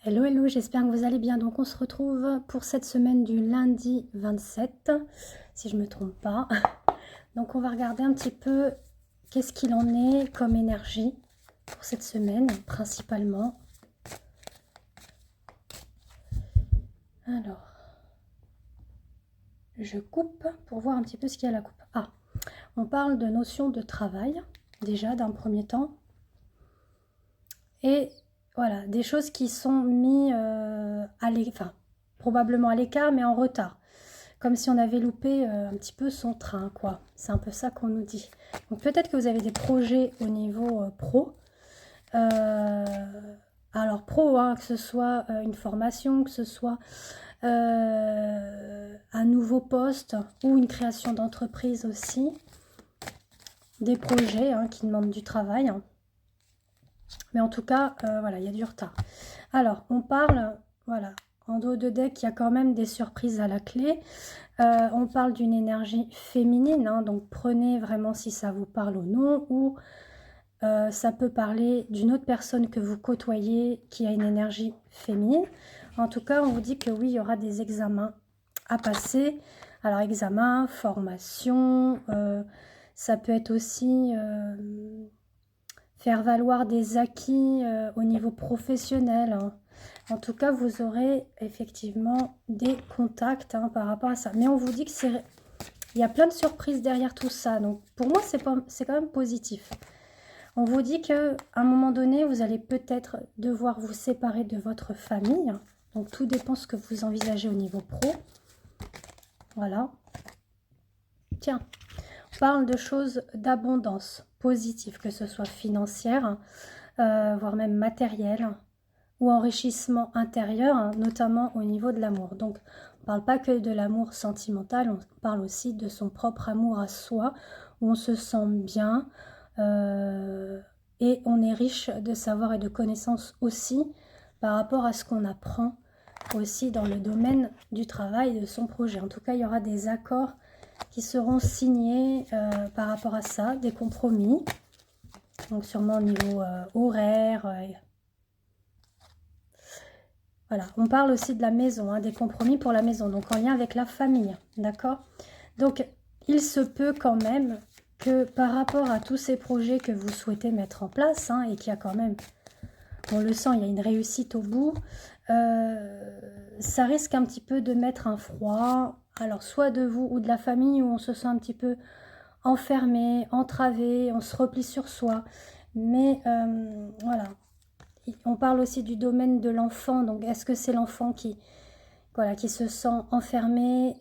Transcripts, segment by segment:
Hello, hello, j'espère que vous allez bien. Donc on se retrouve pour cette semaine du lundi 27, si je ne me trompe pas. Donc on va regarder un petit peu qu'est-ce qu'il en est comme énergie pour cette semaine, principalement. Alors, je coupe pour voir un petit peu ce qu'il y a à la coupe. Ah, on parle de notion de travail, déjà d'un premier temps. Et voilà, des choses qui sont mises probablement à l'écart, mais en retard. Comme si on avait loupé un petit peu son train, quoi. C'est un peu ça qu'on nous dit. Donc peut-être que vous avez des projets au niveau pro. Alors pro, hein, que ce soit une formation, que ce soit un nouveau poste ou une création d'entreprise aussi. Des projets qui demandent du travail. Mais en tout cas, voilà, il y a du retard. Alors, on parle, voilà, en dos de deck, il y a quand même des surprises à la clé. On parle d'une énergie féminine, donc prenez vraiment si ça vous parle ou non, ou ça peut parler d'une autre personne que vous côtoyez qui a une énergie féminine. En tout cas, on vous dit que oui, il y aura des examens à passer. Alors, examen, formation, ça peut être aussi faire valoir des acquis au niveau professionnel. En tout cas, vous aurez effectivement des contacts par rapport à ça. Mais on vous dit que il y a plein de surprises derrière tout ça. Donc, pour moi, c'est quand même positif. On vous dit qu'à un moment donné, vous allez peut-être devoir vous séparer de votre famille. Donc, tout dépend de ce que vous envisagez au niveau pro. Voilà. Tiens, on parle de choses d'abondance positive, que ce soit financière, voire même matérielle, ou enrichissement intérieur, notamment au niveau de l'amour. Donc, on ne parle pas que de l'amour sentimental, on parle aussi de son propre amour à soi, où on se sent bien, et on est riche de savoir et de connaissances aussi, par rapport à ce qu'on apprend aussi dans le domaine du travail, de son projet. En tout cas, il y aura des accords qui seront signés par rapport à ça, des compromis, donc sûrement au niveau horaire, voilà, on parle aussi de la maison, des compromis pour la maison, donc en lien avec la famille, d'accord? Donc, il se peut quand même que par rapport à tous ces projets que vous souhaitez mettre en place, et qu'il y a quand même, on le sent, il y a une réussite au bout, ça risque un petit peu de mettre un froid, alors soit de vous ou de la famille, où on se sent un petit peu enfermé, entravé, on se replie sur soi, mais voilà. On parle aussi du domaine de l'enfant, donc est-ce que c'est l'enfant qui se sent enfermé,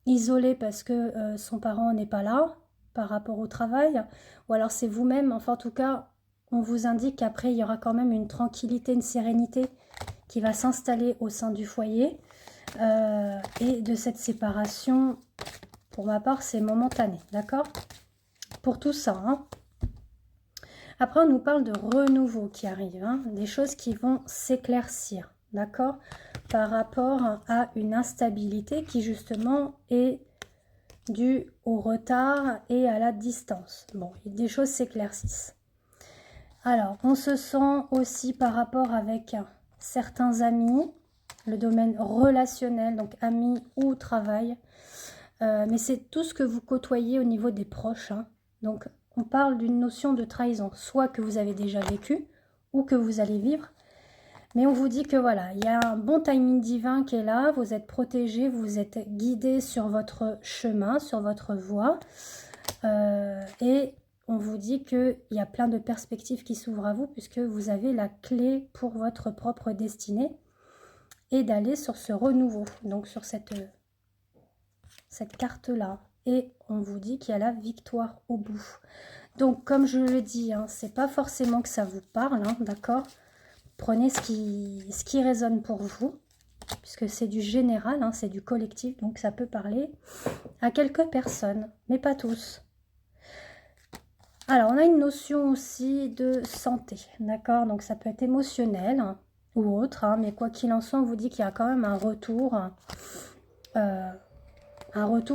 isolé parce que son parent n'est pas là par rapport au travail, ou alors c'est vous-même, enfin en tout cas, on vous indique qu'après il y aura quand même une tranquillité, une sérénité qui va s'installer au sein du foyer, et de cette séparation, pour ma part, c'est momentané, d'accord? Pour tout ça, Après, on nous parle de renouveau qui arrive, des choses qui vont s'éclaircir, d'accord? Par rapport à une instabilité qui, justement, est due au retard et à la distance. Bon, des choses s'éclaircissent. Alors, on se sent aussi par rapport avec certains amis, le domaine relationnel, donc amis ou travail, mais c'est tout ce que vous côtoyez au niveau des proches, donc on parle d'une notion de trahison, soit que vous avez déjà vécu ou que vous allez vivre. Mais on vous dit que voilà, il y a un bon timing divin qui est là, vous êtes protégé, vous êtes guidé sur votre chemin, sur votre voie. Et on vous dit qu'il y a plein de perspectives qui s'ouvrent à vous puisque vous avez la clé pour votre propre destinée et d'aller sur ce renouveau, donc sur cette carte-là. Et on vous dit qu'il y a la victoire au bout. Donc, comme je le dis, c'est pas forcément que ça vous parle, d'accord? Prenez ce qui résonne pour vous, puisque c'est du général, c'est du collectif, donc ça peut parler à quelques personnes, mais pas tous. Alors, on a une notion aussi de santé, d'accord? Donc, ça peut être émotionnel ou autre, mais quoi qu'il en soit, on vous dit qu'il y a quand même un retour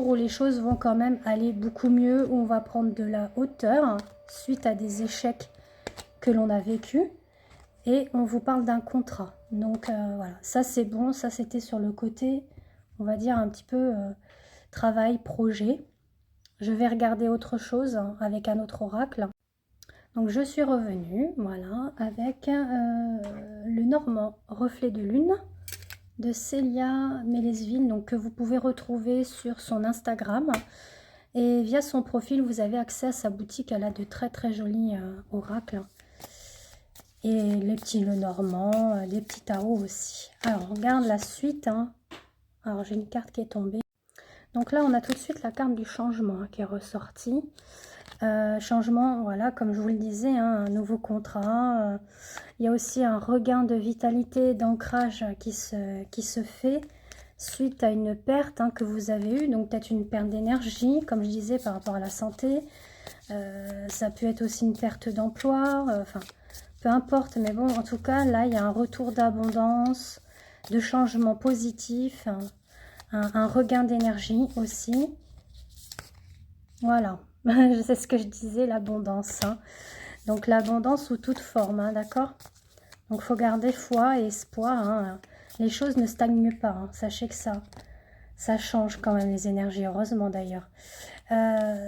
où les choses vont quand même aller beaucoup mieux, où on va prendre de la hauteur suite à des échecs que l'on a vécus. et on vous parle d'un contrat. Donc voilà, ça c'est bon, ça c'était sur le côté, on va dire un petit peu travail, projet. Je vais regarder autre chose avec un autre oracle. Donc je suis revenue, voilà, avec le Normand Reflet de Lune de Célia Mélesville, donc que vous pouvez retrouver sur son Instagram. Et via son profil, vous avez accès à sa boutique. Elle a de très très jolis oracles. Et les petits Lenormand, des petits tarots aussi. Alors, on regarde la suite. Hein. Alors, j'ai une carte qui est tombée. Donc là, on a tout de suite la carte du changement qui est ressortie. Changement, voilà, comme je vous le disais, hein, un nouveau contrat. Il y a aussi un regain de vitalité, d'ancrage qui se fait suite à une perte que vous avez eue. Donc peut-être une perte d'énergie, comme je disais, par rapport à la santé. Ça peut être aussi une perte d'emploi. Enfin, peu importe. Mais bon, en tout cas, là, il y a un retour d'abondance, de changement positif, un regain d'énergie aussi. Voilà. C'est ce que je disais, l'abondance. Hein. Donc l'abondance sous toute forme, hein, d'accord? Donc il faut garder foi et espoir. Hein. Les choses ne stagnent pas. Hein. Sachez que ça change quand même les énergies, heureusement d'ailleurs.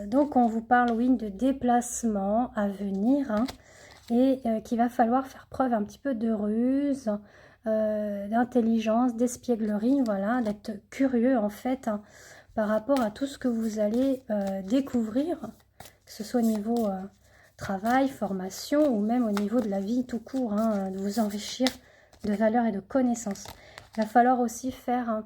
Donc on vous parle, oui, de déplacement à venir. Hein, et qu'il va falloir faire preuve un petit peu de ruse, d'intelligence, d'espièglerie, voilà, d'être curieux en fait. Hein, par rapport à tout ce que vous allez découvrir, que ce soit au niveau travail, formation ou même au niveau de la vie tout court, hein, de vous enrichir de valeurs et de connaissances. Il va falloir aussi faire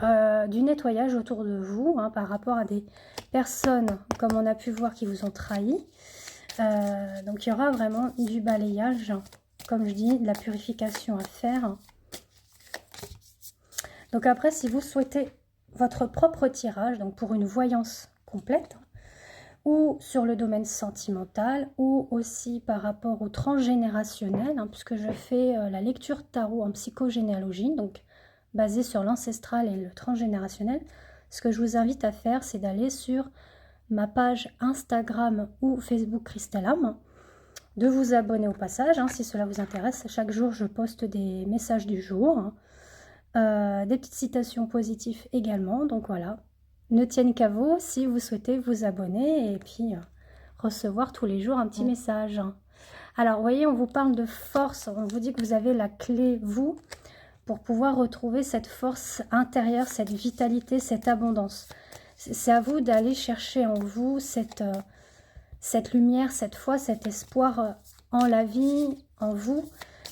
du nettoyage autour de vous hein, par rapport à des personnes, comme on a pu voir, qui vous ont trahi. Donc il y aura vraiment du balayage, comme je dis, de la purification à faire. Donc après, si vous souhaitez votre propre tirage, donc pour une voyance complète, ou sur le domaine sentimental, ou aussi par rapport au transgénérationnel, hein, puisque je fais la lecture tarot en psychogénéalogie, donc basée sur l'ancestral et le transgénérationnel. Ce que je vous invite à faire, c'est d'aller sur ma page Instagram ou Facebook Christellam, de vous abonner au passage, hein, si cela vous intéresse. Chaque jour, je poste des messages du jour, hein. Des petites citations positives également, donc voilà, ne tiennent qu'à vous si vous souhaitez vous abonner et puis recevoir tous les jours un petit message. Alors vous voyez, on vous parle de force, on vous dit que vous avez la clé, vous, pour pouvoir retrouver cette force intérieure, cette vitalité, cette abondance. C'est à vous d'aller chercher en vous cette lumière, cette foi, cet espoir en la vie, en vous.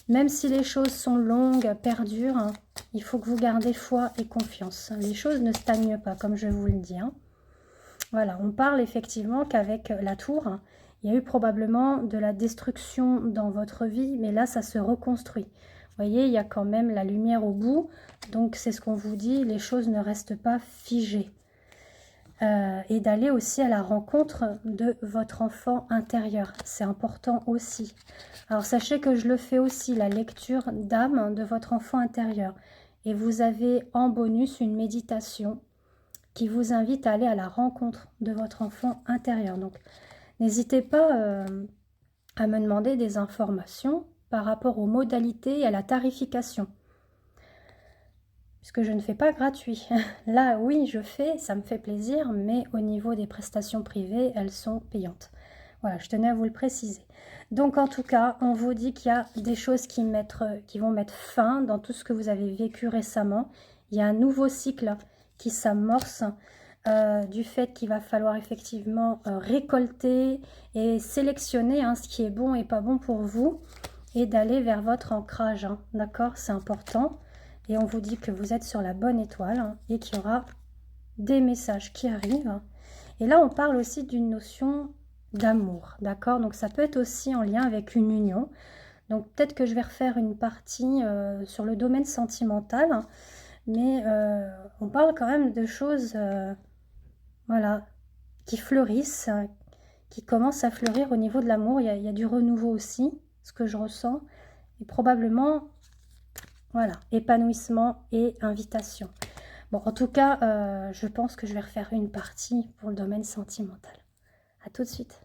Même si les choses sont longues, perdurent, hein, il faut que vous gardez foi et confiance. Les choses ne stagnent pas, comme je vous le dis. Hein. Voilà, on parle effectivement qu'avec la tour, hein, il y a eu probablement de la destruction dans votre vie, mais là, ça se reconstruit. Vous voyez, il y a quand même la lumière au bout, donc c'est ce qu'on vous dit, les choses ne restent pas figées. Et d'aller aussi à la rencontre de votre enfant intérieur. C'est important aussi. Alors sachez que je le fais aussi, la lecture d'âme de votre enfant intérieur. Et vous avez en bonus une méditation qui vous invite à aller à la rencontre de votre enfant intérieur. Donc n'hésitez pas à me demander des informations par rapport aux modalités et à la tarification. Puisque je ne fais pas gratuit. Là, oui, je fais, ça me fait plaisir, mais au niveau des prestations privées, elles sont payantes. Voilà, je tenais à vous le préciser. Donc, en tout cas, on vous dit qu'il y a des choses qui vont mettre fin dans tout ce que vous avez vécu récemment. Il y a un nouveau cycle qui s'amorce du fait qu'il va falloir effectivement récolter et sélectionner hein, ce qui est bon et pas bon pour vous et d'aller vers votre ancrage. Hein, d'accord, c'est important. Et on vous dit que vous êtes sur la bonne étoile hein, et qu'il y aura des messages qui arrivent. Et là, on parle aussi d'une notion d'amour, d'accord? Donc, ça peut être aussi en lien avec une union. Donc, peut-être que je vais refaire une partie sur le domaine sentimental. Mais on parle quand même de choses, voilà, qui fleurissent, qui commencent à fleurir au niveau de l'amour. Il y a du renouveau aussi, ce que je ressens. Et probablement... Voilà, épanouissement et invitation. Bon, en tout cas, je pense que je vais refaire une partie pour le domaine sentimental. À tout de suite.